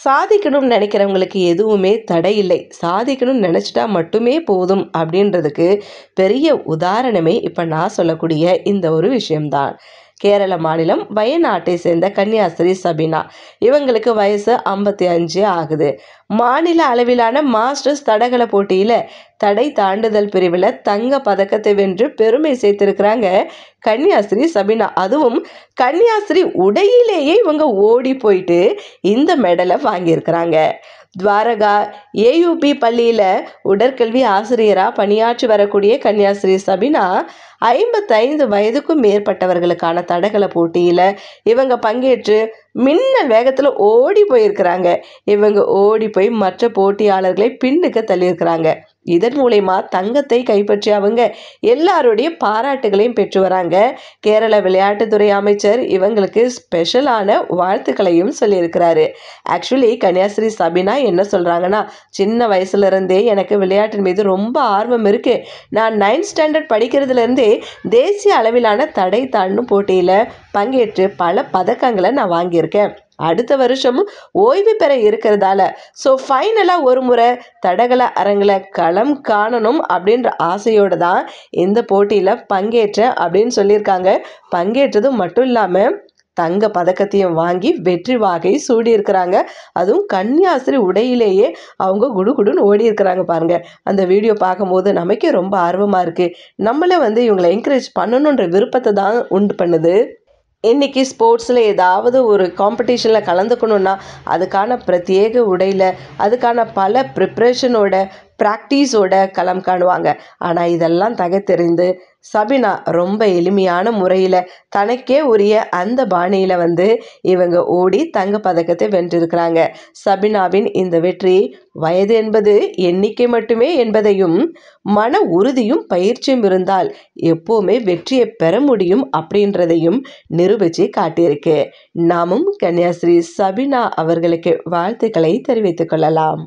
சாதிக்கணும்னு நினைக்கிறவங்களுக்கு எதுவுமே தடை இல்லை. சாதிக்கணும்னு நினச்சிட்டா மட்டுமே போதும் அப்படின்றதுக்கு பெரிய உதாரணமே இப்போ நான் சொல்லக்கூடிய இந்த ஒரு விஷயம்தான். கேரள மாநிலம் வயநாட்டை சேர்ந்த கன்னியாஸ்திரி சபினா. இவங்களுக்கு வயசு 55 ஆகுது. மாநில அளவிலான மாஸ்டர்ஸ் தடகள போட்டியில் தடை தாண்டுதல் பிரிவில் தங்க பதக்கத்தை வென்று பெருமை சேர்த்திருக்கிறாங்க கன்னியாஸ்திரி சபினா. அதுவும் கன்னியாஸ்திரி உடையிலேயே இவங்க ஓடி போயிட்டு இந்த மெடலை வாங்கியிருக்கிறாங்க. துவாரகா ஏயுபி பள்ளியில் உடற்கல்வி ஆசிரியராக பணியாற்றி வரக்கூடிய கன்னியாஸ்திரி சபினா 55 வயதுக்கும் மேற்பட்டவர்களுக்கான தடகள போட்டியில் இவங்க பங்கேற்று மின்னல் வேகத்தில் ஓடி போயிருக்கிறாங்க. இவங்க ஓடி போய் மற்ற போட்டியாளர்களை பின்னுக்கு தள்ளியிருக்கிறாங்க. இதன் மூலயமா தங்கத்தை கைப்பற்றி அவங்க எல்லாருடைய பாராட்டுகளையும் பெற்று வராங்க. கேரள விளையாட்டுத்துறை அமைச்சர் இவங்களுக்கு ஸ்பெஷலான வாழ்த்துக்களையும் சொல்லியிருக்கிறாரு. ஆக்சுவலி கன்னியாஸ்திரி சபினா என்ன சொல்கிறாங்கன்னா, சின்ன வயசுலேருந்தே எனக்கு விளையாட்டின் மீது ரொம்ப ஆர்வம் இருக்குது. நான் 9th ஸ்டாண்டர்ட் படிக்கிறதுலேருந்தே தேசிய அளவிலான தடை தாண்டும் போட்டியில் பங்கேற்று பல பதக்கங்களை நான் வாங்கியிருக்கேன். அடுத்த வருஷம் ஓய்வு பெற இருக்கிறதால ஃபைனலாக ஒரு முறை தடகள அரங்கில் களம் காணணும் அப்படின்ற ஆசையோடு தான் இந்த போட்டியில் பங்கேற்றேன் அப்படின்னு சொல்லியிருக்காங்க. பங்கேற்றது மட்டும் இல்லாமல் தங்க பதக்கத்தையும் வாங்கி வெற்றி வாகை சூடியிருக்கிறாங்க. அதுவும் கன்னியாஸ்திரி உடையிலேயே அவங்க குடுகுடுன்னு ஓடி இருக்கிறாங்க பாருங்க. அந்த வீடியோ பார்க்கும்போது நமக்கே ரொம்ப ஆர்வமாக இருக்குது. நம்மளே இவங்களை என்கரேஜ் பண்ணணுன்ற விருப்பத்தை தான் உண்டு பண்ணுது. இன்றைக்கி ஸ்போர்ட்ஸில் ஏதாவது ஒரு காம்படிஷனில் கலந்துக்கணுன்னா அதுக்கான பிரத்யேக உடையில் அதுக்கான பல ப்ரிப்ரேஷனோட ப்ராக்டிஸோட களம் காணுவாங்க. ஆனால் இதெல்லாம் தகத்தெறிந்து சபினா ரொம்ப எளிமையான முறையில் தனக்கே உரிய அந்த பாணியில் இவங்க ஓடி தங்க பதக்கத்தை வென்றிருக்கிறாங்க. சபினாவின் இந்த வெற்றி வயது என்பது எண்ணிக்கை மட்டுமே என்பதையும் மன உறுதியும் பயிற்சியும் இருந்தால் எப்போவுமே வெற்றியை பெற முடியும் அப்படின்றதையும் நிரூபித்து காட்டியிருக்கு. நாமும் கன்னியாஸ்திரி சபினா அவர்களுக்கு வாழ்த்துக்களை தெரிவித்துக் கொள்ளலாம்.